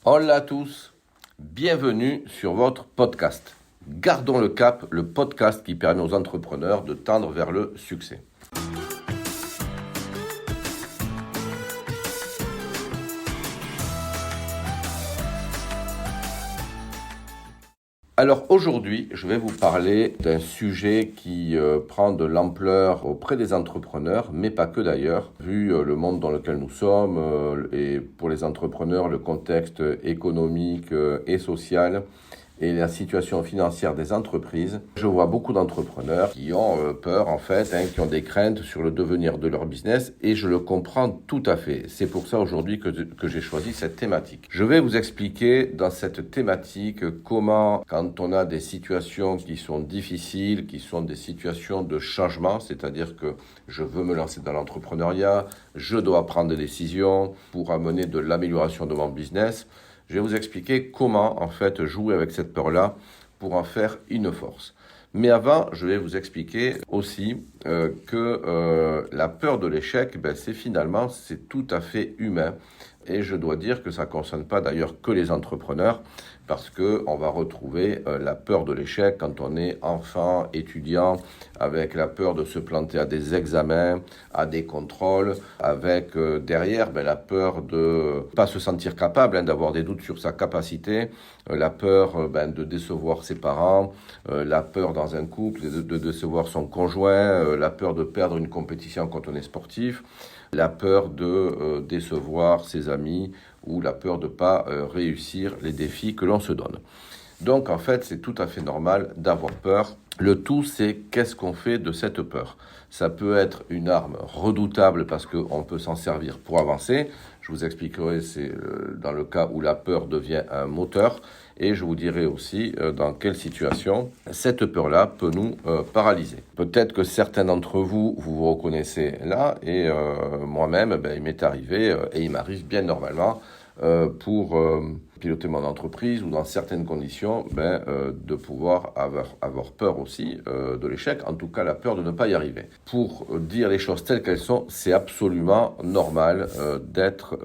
Hola à tous, bienvenue sur votre podcast. Gardons le cap, le podcast qui permet aux entrepreneurs de tendre vers le succès. Alors aujourd'hui, je vais vous parler d'un sujet qui prend de l'ampleur auprès des entrepreneurs, mais pas que d'ailleurs, vu le monde dans lequel nous sommes et pour les entrepreneurs, le contexte économique et social et la situation financière des entreprises. Je vois beaucoup d'entrepreneurs qui ont peur qui ont des craintes sur le devenir de leur business et je le comprends tout à fait. C'est pour ça aujourd'hui que j'ai choisi cette thématique. Je vais vous expliquer dans cette thématique comment, quand on a des situations qui sont difficiles, qui sont des situations de changement, c'est-à-dire que je veux me lancer dans l'entrepreneuriat, je dois prendre des décisions pour amener de l'amélioration de mon business. Je vais vous expliquer comment jouer avec cette peur-là pour en faire une force. Mais avant, je vais vous expliquer aussi que la peur de l'échec, c'est tout à fait humain. Et je dois dire que ça ne concerne pas d'ailleurs que les entrepreneurs, parce qu'on va retrouver la peur de l'échec quand on est enfant, étudiant, avec la peur de se planter à des examens, à des contrôles, avec derrière la peur de ne pas se sentir capable, d'avoir des doutes sur sa capacité, la peur de décevoir ses parents, la peur dans un couple de décevoir son conjoint, la peur de perdre une compétition quand on est sportif, la peur de décevoir ses amis ou la peur de ne pas réussir les défis que l'on se donne. Donc c'est tout à fait normal d'avoir peur. Le tout, c'est qu'est-ce qu'on fait de cette peur. Ça peut être une arme redoutable parce qu'on peut s'en servir pour avancer. Je vous expliquerai, c'est dans le cas où la peur devient un moteur. Et je vous dirai aussi dans quelle situation cette peur-là peut nous paralyser. Peut-être que certains d'entre vous, vous reconnaissez là. Et moi-même, il m'est arrivé, et il m'arrive bien normalement, pour piloter mon entreprise ou dans certaines conditions, de pouvoir avoir peur aussi de l'échec, en tout cas la peur de ne pas y arriver. Pour dire les choses telles qu'elles sont, c'est absolument normal d'être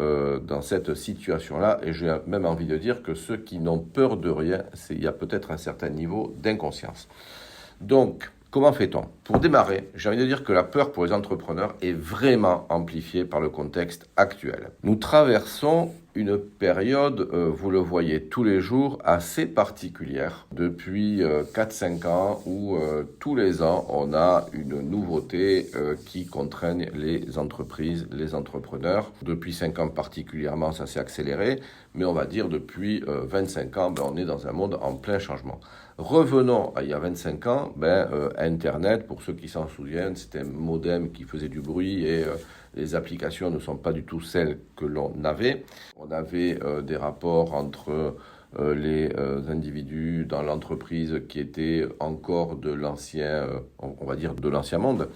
dans cette situation-là et j'ai même envie de dire que ceux qui n'ont peur de rien, il y a peut-être un certain niveau d'inconscience. Donc, comment fait-on? Pour démarrer, j'ai envie de dire que la peur pour les entrepreneurs est vraiment amplifiée par le contexte actuel. Nous traversons une période, vous le voyez tous les jours, assez particulière depuis 4-5 ans où tous les ans on a une nouveauté qui contraigne les entreprises, les entrepreneurs. Depuis 5 ans particulièrement, ça s'est accéléré, mais on va dire depuis 25 ans, on est dans un monde en plein changement. Revenons à il y a 25 ans, Internet, pour ceux qui s'en souviennent, c'était un modem qui faisait du bruit et les applications ne sont pas du tout celles que l'on avait. On avait des rapports entre les individus dans l'entreprise qui étaient encore de l'ancien, on va dire de l'ancien monde.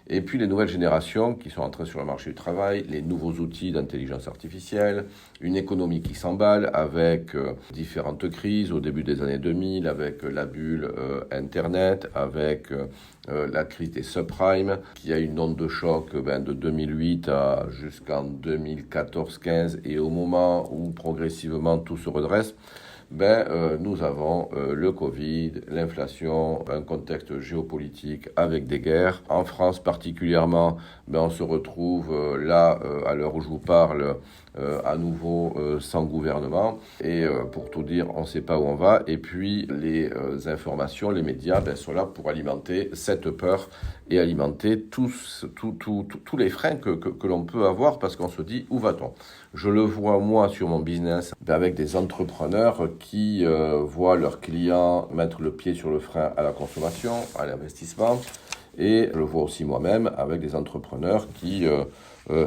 Et puis les nouvelles générations qui sont entrées sur le marché du travail, les nouveaux outils d'intelligence artificielle, une économie qui s'emballe avec différentes crises au début des années 2000, avec la bulle Internet, avec la crise des subprimes, qui a une onde de choc de 2008 jusqu'en 2014-15, et au moment où progressivement tout se redresse, nous avons le Covid, l'inflation, un contexte géopolitique avec des guerres. En France particulièrement, on se retrouve à l'heure où je vous parle, à nouveau sans gouvernement. Et pour tout dire, on ne sait pas où on va. Et puis les informations, les médias sont là pour alimenter cette peur et alimenter tous les freins que l'on peut avoir parce qu'on se dit où va-t-on? Je le vois moi sur mon business avec des entrepreneurs qui voient leurs clients mettre le pied sur le frein à la consommation, à l'investissement. Et je le vois aussi moi-même avec des entrepreneurs qui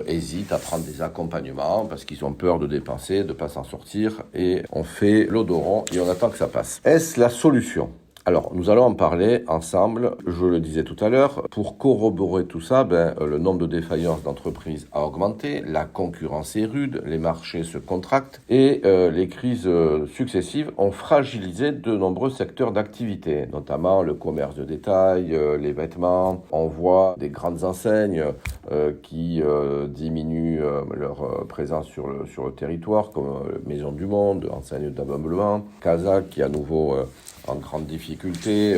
hésitent à prendre des accompagnements parce qu'ils ont peur de dépenser, de ne pas s'en sortir. Et on fait l'odoron et on attend que ça passe. Est-ce la solution? Alors, nous allons en parler ensemble, je le disais tout à l'heure. Pour corroborer tout ça, le nombre de défaillances d'entreprises a augmenté, la concurrence est rude, les marchés se contractent et les crises successives ont fragilisé de nombreux secteurs d'activité, notamment le commerce de détail, les vêtements. On voit des grandes enseignes qui diminuent leur présence sur le territoire, comme Maison du Monde, enseigne d'ameublement, Casa qui à nouveau en grande difficulté.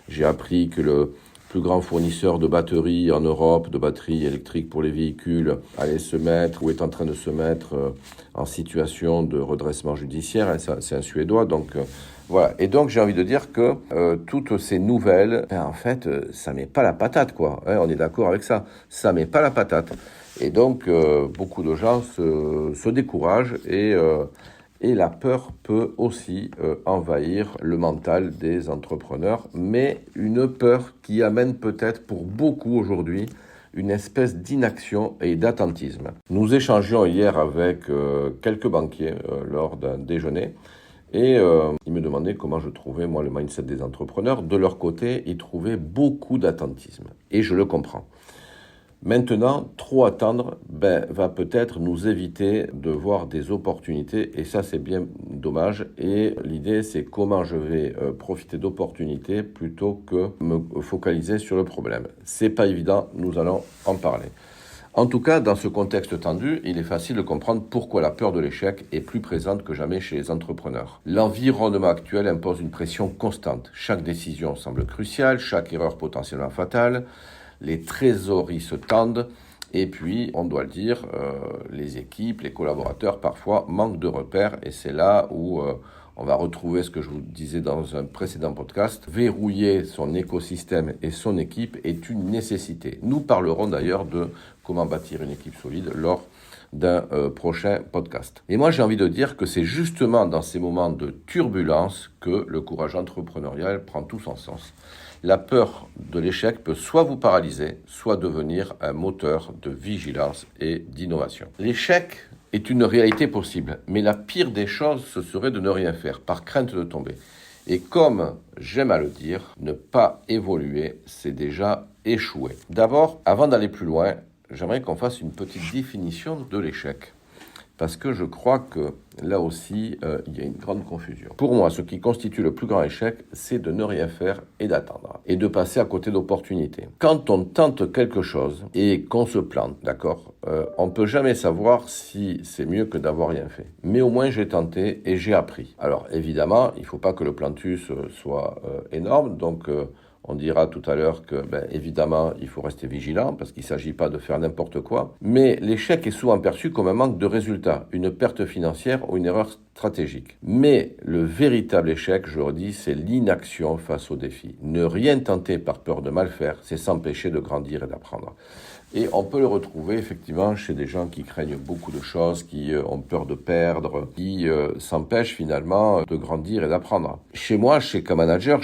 J'ai appris que le plus grand fournisseur de batteries en Europe, de batteries électriques pour les véhicules, allait se mettre ou est en train de se mettre en situation de redressement judiciaire. C'est un Suédois, donc voilà. Et donc j'ai envie de dire que toutes ces nouvelles, en fait, ça met pas la patate, quoi. On est d'accord avec ça. Ça met pas la patate. Et donc beaucoup de gens se découragent et la peur peut aussi envahir le mental des entrepreneurs, mais une peur qui amène peut-être pour beaucoup aujourd'hui une espèce d'inaction et d'attentisme. Nous échangions hier avec quelques banquiers lors d'un déjeuner et ils me demandaient comment je trouvais moi le mindset des entrepreneurs. De leur côté, ils trouvaient beaucoup d'attentisme et je le comprends. Maintenant, trop attendre va peut-être nous éviter de voir des opportunités et ça c'est bien dommage. Et l'idée c'est comment je vais profiter d'opportunités plutôt que me focaliser sur le problème. C'est pas évident, nous allons en parler. En tout cas, dans ce contexte tendu, il est facile de comprendre pourquoi la peur de l'échec est plus présente que jamais chez les entrepreneurs. L'environnement actuel impose une pression constante. Chaque décision semble cruciale, chaque erreur potentiellement fatale. Les trésoreries se tendent et puis, on doit le dire, les équipes, les collaborateurs parfois manquent de repères et c'est là où on va retrouver ce que je vous disais dans un précédent podcast. Verrouiller son écosystème et son équipe est une nécessité. Nous parlerons d'ailleurs de comment bâtir une équipe solide lors d'un prochain podcast. Et moi, j'ai envie de dire que c'est justement dans ces moments de turbulence que le courage entrepreneurial prend tout son sens. La peur de l'échec peut soit vous paralyser, soit devenir un moteur de vigilance et d'innovation. L'échec est une réalité possible, mais la pire des choses, ce serait de ne rien faire, par crainte de tomber. Et comme j'aime à le dire, ne pas évoluer, c'est déjà échouer. D'abord, avant d'aller plus loin, j'aimerais qu'on fasse une petite définition de l'échec. Parce que je crois que là aussi, il y a une grande confusion. Pour moi, ce qui constitue le plus grand échec, c'est de ne rien faire et d'attendre. Et de passer à côté d'opportunités. Quand on tente quelque chose et qu'on se plante, d'accord, on ne peut jamais savoir si c'est mieux que d'avoir rien fait. Mais au moins, j'ai tenté et j'ai appris. Alors, évidemment, il ne faut pas que le plantus soit énorme, donc on dira tout à l'heure que, évidemment, il faut rester vigilant parce qu'il ne s'agit pas de faire n'importe quoi. Mais l'échec est souvent perçu comme un manque de résultats, une perte financière ou une erreur stratégique. Mais le véritable échec, je le redis, c'est l'inaction face au défi. Ne rien tenter par peur de mal faire, c'est s'empêcher de grandir et d'apprendre. Et on peut le retrouver effectivement chez des gens qui craignent beaucoup de choses, qui ont peur de perdre, qui s'empêchent finalement de grandir et d'apprendre. Chez moi, chez K-Manager,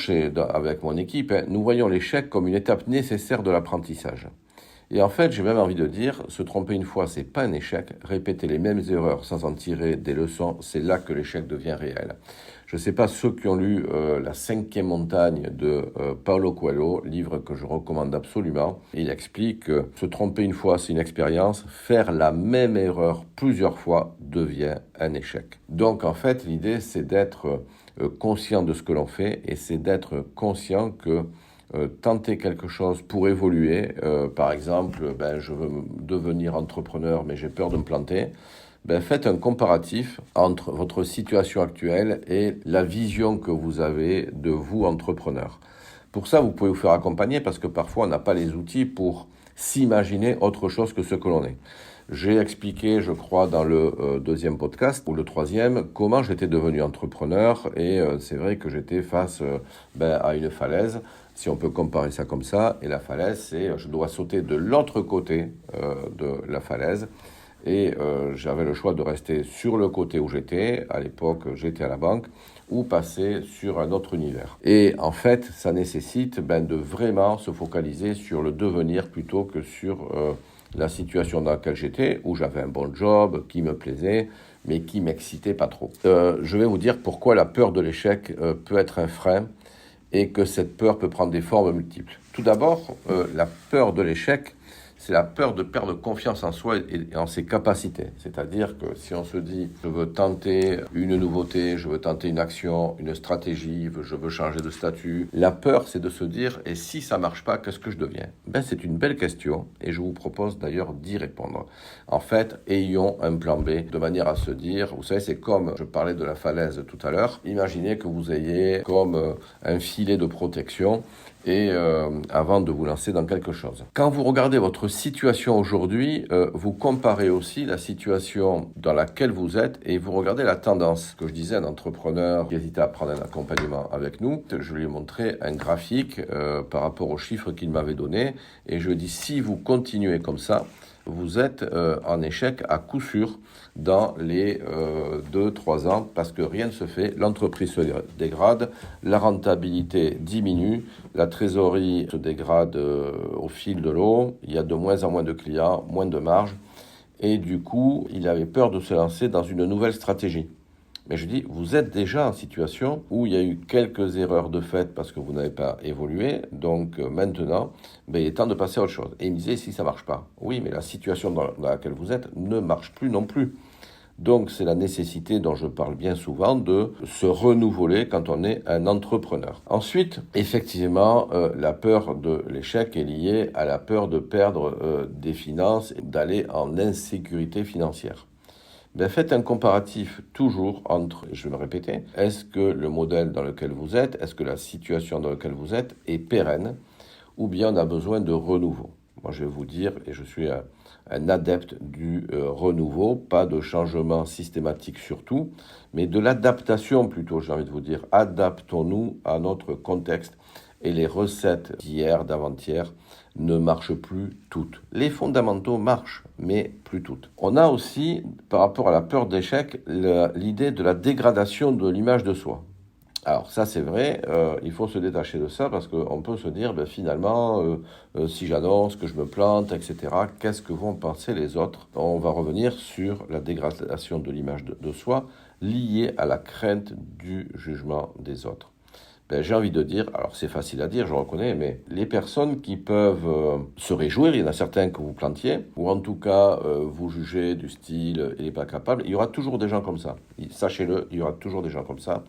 avec mon équipe, nous voyons l'échec comme une étape nécessaire de l'apprentissage. Et en fait, j'ai même envie de dire, se tromper une fois, c'est pas un échec. Répéter les mêmes erreurs sans en tirer des leçons, c'est là que l'échec devient réel. Je ne sais pas ceux qui ont lu La 5e montagne de Paulo Coelho, livre que je recommande absolument. Il explique que se tromper une fois, c'est une expérience. Faire la même erreur plusieurs fois devient un échec. Donc en fait, l'idée, c'est d'être conscient de ce que l'on fait et c'est d'être conscient que tenter quelque chose pour évoluer, par exemple, je veux devenir entrepreneur mais j'ai peur de me planter, faites un comparatif entre votre situation actuelle et la vision que vous avez de vous, entrepreneur. Pour ça, vous pouvez vous faire accompagner parce que parfois on n'a pas les outils pour s'imaginer autre chose que ce que l'on est. J'ai expliqué, je crois, dans le deuxième podcast, ou le troisième, comment j'étais devenu entrepreneur et c'est vrai que j'étais face à une falaise, si on peut comparer ça comme ça, et la falaise, c'est je dois sauter de l'autre côté de la falaise et j'avais le choix de rester sur le côté où j'étais, à l'époque j'étais à la banque, ou passer sur un autre univers. Et en fait, ça nécessite de vraiment se focaliser sur le devenir plutôt que sur la situation dans laquelle j'étais, où j'avais un bon job, qui me plaisait, mais qui m'excitait pas trop. Je vais vous dire pourquoi la peur de l'échec peut être un frein et que cette peur peut prendre des formes multiples. Tout d'abord, la peur de l'échec, c'est la peur de perdre confiance en soi et en ses capacités. C'est-à-dire que si on se dit « je veux tenter une nouveauté, je veux tenter une action, une stratégie, je veux changer de statut », la peur, c'est de se dire « et si ça ne marche pas, qu'est-ce que je deviens ?» C'est une belle question et je vous propose d'ailleurs d'y répondre. En fait, ayons un plan B de manière à se dire, vous savez, c'est comme je parlais de la falaise tout à l'heure, imaginez que vous ayez comme un filet de protection et avant de vous lancer dans quelque chose. Quand vous regardez votre situation aujourd'hui, vous comparez aussi la situation dans laquelle vous êtes et vous regardez la tendance. Que je disais, un entrepreneur qui hésitait à prendre un accompagnement avec nous, je lui ai montré un graphique par rapport aux chiffres qu'il m'avait donnés et je lui ai dit, si vous continuez comme ça, vous êtes en échec à coup sûr dans les 2-3 ans parce que rien ne se fait, l'entreprise se dégrade, la rentabilité diminue, la trésorerie se dégrade au fil de l'eau, il y a de moins en moins de clients, moins de marge et du coup, il avait peur de se lancer dans une nouvelle stratégie. Mais je dis, vous êtes déjà en situation où il y a eu quelques erreurs de fait parce que vous n'avez pas évolué. Donc maintenant, il est temps de passer à autre chose. Et il me disait, si ça ne marche pas. Oui, mais la situation dans laquelle vous êtes ne marche plus non plus. Donc c'est la nécessité dont je parle bien souvent de se renouveler quand on est un entrepreneur. Ensuite, effectivement, la peur de l'échec est liée à la peur de perdre des finances et d'aller en insécurité financière. Faites un comparatif toujours entre, je vais me répéter, est-ce que le modèle dans lequel vous êtes, est-ce que la situation dans laquelle vous êtes est pérenne ou bien on a besoin de renouveau. Moi je vais vous dire, et je suis un adepte du renouveau, pas de changement systématique surtout, mais de l'adaptation plutôt, j'ai envie de vous dire. Adaptons-nous à notre contexte et les recettes d'hier, d'avant-hier, ne marchent plus toutes. Les fondamentaux marchent, mais plus toutes. On a aussi, par rapport à la peur d'échec, l'idée de la dégradation de l'image de soi. Alors ça c'est vrai, il faut se détacher de ça parce qu'on peut se dire finalement si j'annonce que je me plante, etc., qu'est-ce que vont penser les autres? On va revenir sur la dégradation de l'image de soi liée à la crainte du jugement des autres. J'ai envie de dire, alors c'est facile à dire, je reconnais, mais les personnes qui peuvent se réjouir, il y en a certains que vous plantiez, ou en tout cas vous jugez du style il n'est pas capable, il y aura toujours des gens comme ça. Sachez-le, il y aura toujours des gens comme ça.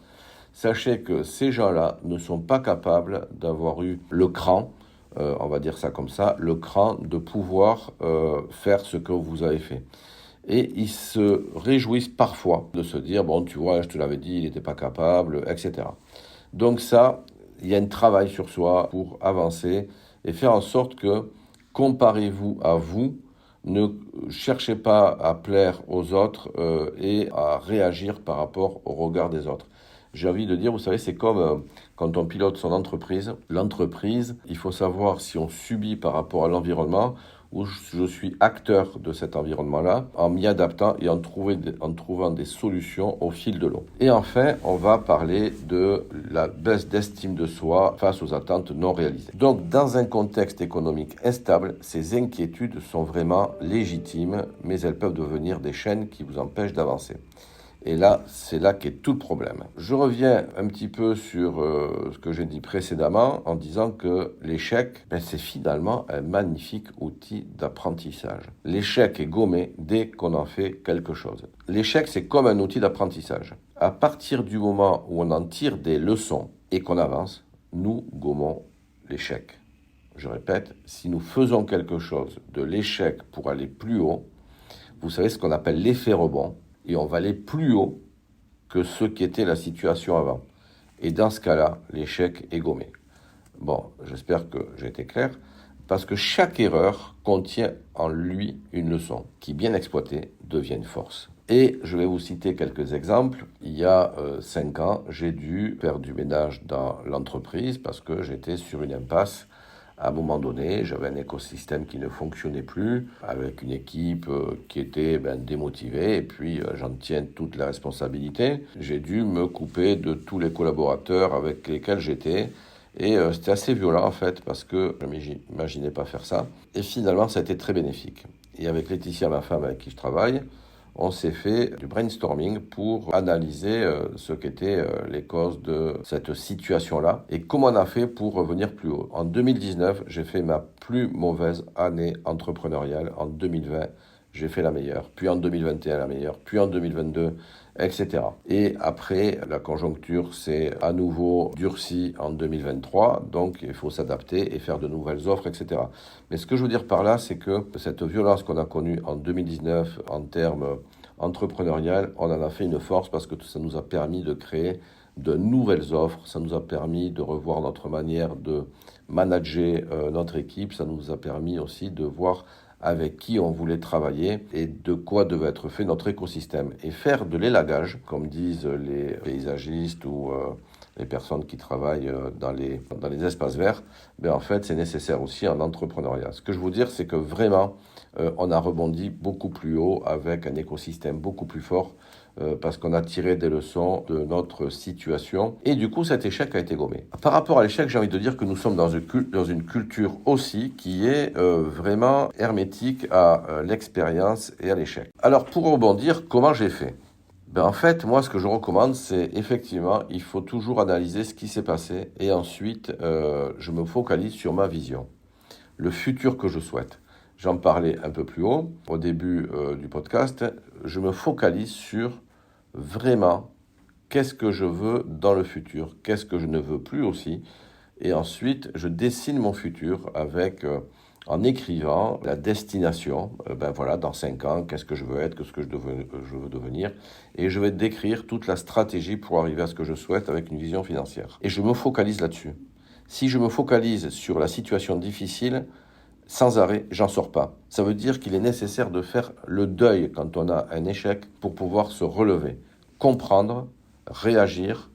Sachez que ces gens-là ne sont pas capables d'avoir eu le cran, on va dire ça comme ça, le cran de pouvoir faire ce que vous avez fait. Et ils se réjouissent parfois de se dire, bon tu vois, je te l'avais dit, il n'était pas capable, etc. Donc ça, il y a un travail sur soi pour avancer et faire en sorte que, comparez-vous à vous, ne cherchez pas à plaire aux autres et à réagir par rapport au regard des autres. J'ai envie de dire, vous savez, c'est comme quand on pilote son entreprise. L'entreprise, il faut savoir si on subit par rapport à l'environnement ou je suis acteur de cet environnement-là en m'y adaptant et en trouvant des solutions au fil de l'eau. Et enfin, on va parler de la baisse d'estime de soi face aux attentes non réalisées. Donc, dans un contexte économique instable, ces inquiétudes sont vraiment légitimes, mais elles peuvent devenir des chaînes qui vous empêchent d'avancer. Et là, c'est là qu'est tout le problème. Je reviens un petit peu sur ce que j'ai dit précédemment en disant que l'échec, c'est finalement un magnifique outil d'apprentissage. L'échec est gommé dès qu'on en fait quelque chose. L'échec, c'est comme un outil d'apprentissage. À partir du moment où on en tire des leçons et qu'on avance, nous gommons l'échec. Je répète, si nous faisons quelque chose de l'échec pour aller plus haut, vous savez ce qu'on appelle l'effet rebond, et on va aller plus haut que ce qui était la situation avant. Et dans ce cas-là, l'échec est gommé. Bon, j'espère que j'ai été clair, parce que chaque erreur contient en lui une leçon qui, bien exploitée, devient une force. Et je vais vous citer quelques exemples. Il y a 5 ans, j'ai dû faire du ménage dans l'entreprise parce que j'étais sur une impasse. À un moment donné, j'avais un écosystème qui ne fonctionnait plus, avec une équipe qui était démotivée, et puis j'en tiens toute la responsabilité. J'ai dû me couper de tous les collaborateurs avec lesquels j'étais, et c'était assez violent en fait, parce que je ne m'imaginais pas faire ça. Et finalement, ça a été très bénéfique. Et avec Laetitia, ma femme avec qui je travaille, on s'est fait du brainstorming pour analyser ce qu'étaient les causes de cette situation-là et comment on a fait pour revenir plus haut. En 2019, j'ai fait ma plus mauvaise année entrepreneuriale. En 2020, j'ai fait la meilleure, puis en 2021 la meilleure, puis en 2022, etc. Et après, la conjoncture s'est à nouveau durcie en 2023, donc il faut s'adapter et faire de nouvelles offres, etc. Mais ce que je veux dire par là, c'est que cette violence qu'on a connue en 2019 en termes entrepreneurial, on en a fait une force parce que ça nous a permis de créer de nouvelles offres, ça nous a permis de revoir notre manière de manager notre équipe, ça nous a permis aussi de voir avec qui on voulait travailler et de quoi devait être fait notre écosystème. Et faire de l'élagage, comme disent les paysagistes ou les personnes qui travaillent dans les espaces verts, en fait, c'est nécessaire aussi en entrepreneuriat. Ce que je veux dire, c'est que vraiment, on a rebondi beaucoup plus haut avec un écosystème beaucoup plus fort parce qu'on a tiré des leçons de notre situation. Et du coup, cet échec a été gommé. Par rapport à l'échec, j'ai envie de dire que nous sommes dans une culture aussi qui est vraiment hermétique à l'expérience et à l'échec. Alors, pour rebondir, comment j'ai fait ? En fait, moi, ce que je recommande, c'est effectivement, il faut toujours analyser ce qui s'est passé et ensuite, je me focalise sur ma vision, le futur que je souhaite. J'en parlais un peu plus haut, au début du podcast. Je me focalise sur vraiment qu'est-ce que je veux dans le futur, qu'est-ce que je ne veux plus aussi. Et ensuite, je dessine mon futur avec, en écrivant la destination. Voilà, dans 5 ans, qu'est-ce que je veux être, qu'est-ce que je veux devenir. Et je vais décrire toute la stratégie pour arriver à ce que je souhaite avec une vision financière. Et je me focalise là-dessus. Si je me focalise sur la situation difficile, sans arrêt, j'en sors pas. Ça veut dire qu'il est nécessaire de faire le deuil quand on a un échec pour pouvoir se relever, comprendre, réagir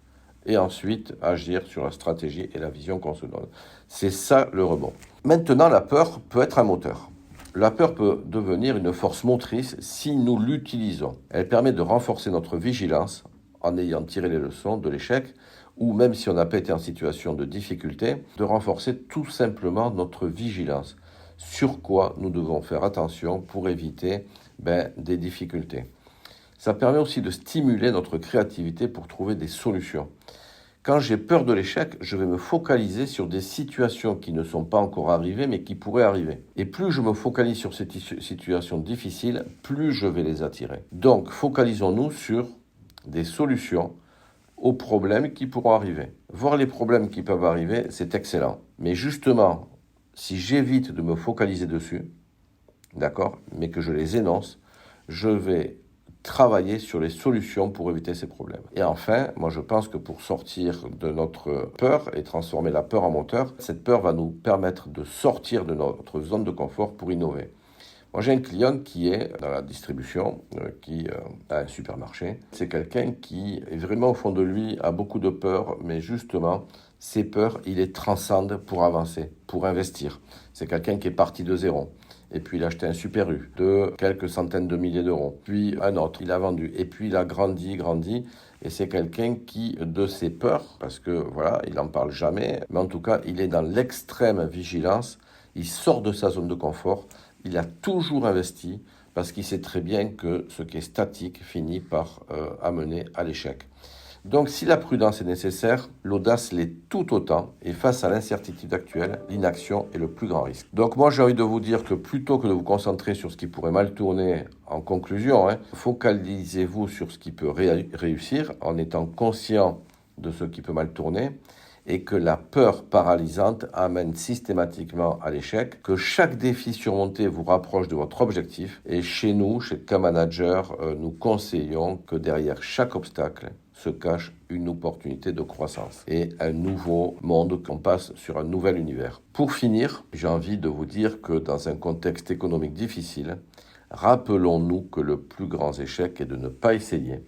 et ensuite agir sur la stratégie et la vision qu'on se donne. C'est ça le rebond. Maintenant, la peur peut être un moteur. La peur peut devenir une force motrice si nous l'utilisons. Elle permet de renforcer notre vigilance en ayant tiré les leçons de l'échec ou même si on n'a pas été en situation de difficulté, de renforcer tout simplement notre vigilance. Sur quoi nous devons faire attention pour éviter des difficultés. Ça permet aussi de stimuler notre créativité pour trouver des solutions. Quand j'ai peur de l'échec, je vais me focaliser sur des situations qui ne sont pas encore arrivées, mais qui pourraient arriver. Et plus je me focalise sur ces situations difficiles, plus je vais les attirer. Donc, focalisons-nous sur des solutions aux problèmes qui pourront arriver. Voir les problèmes qui peuvent arriver, c'est excellent. Mais justement, si j'évite de me focaliser dessus, d'accord, mais que je les énonce, je vais travailler sur les solutions pour éviter ces problèmes. Et enfin, moi je pense que pour sortir de notre peur et transformer la peur en moteur, cette peur va nous permettre de sortir de notre zone de confort pour innover. Moi j'ai un client qui est dans la distribution, qui a un supermarché. C'est quelqu'un qui est vraiment au fond de lui, a beaucoup de peur, mais justement, ces peurs, il les transcende pour avancer, pour investir. C'est quelqu'un qui est parti de zéro. Et puis il a acheté un Super U de quelques centaines de milliers d'euros. Puis un autre, il a vendu. Et puis il a grandi. Et c'est quelqu'un qui, de ses peurs, parce que voilà, il n'en parle jamais, mais en tout cas, il est dans l'extrême vigilance. Il sort de sa zone de confort. Il a toujours investi parce qu'il sait très bien que ce qui est statique finit par amener à l'échec. Donc si la prudence est nécessaire, l'audace l'est tout autant et face à l'incertitude actuelle, l'inaction est le plus grand risque. Donc moi j'ai envie de vous dire que plutôt que de vous concentrer sur ce qui pourrait mal tourner en conclusion, focalisez-vous sur ce qui peut réussir en étant conscient de ce qui peut mal tourner et que la peur paralysante amène systématiquement à l'échec, que chaque défi surmonté vous rapproche de votre objectif. Et chez nous, chez K-Manager, nous conseillons que derrière chaque obstacle se cache une opportunité de croissance et un nouveau monde, qu'on passe sur un nouvel univers. Pour finir, j'ai envie de vous dire que dans un contexte économique difficile, rappelons-nous que le plus grand échec est de ne pas essayer,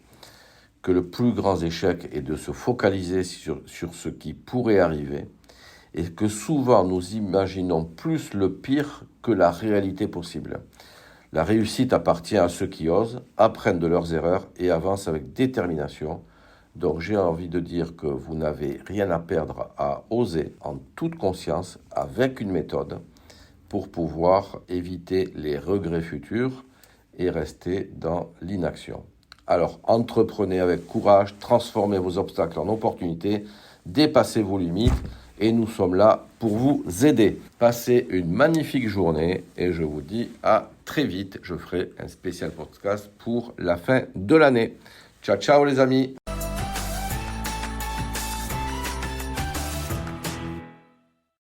que le plus grand échec est de se focaliser sur ce qui pourrait arriver et que souvent nous imaginons plus le pire que la réalité possible. La réussite appartient à ceux qui osent, apprennent de leurs erreurs et avancent avec détermination. Donc j'ai envie de dire que vous n'avez rien à perdre à oser en toute conscience avec une méthode pour pouvoir éviter les regrets futurs et rester dans l'inaction. Alors, entreprenez avec courage, transformez vos obstacles en opportunités, dépassez vos limites et nous sommes là pour vous aider. Passez une magnifique journée et je vous dis à très vite. Je ferai un spécial podcast pour la fin de l'année. Ciao, ciao les amis!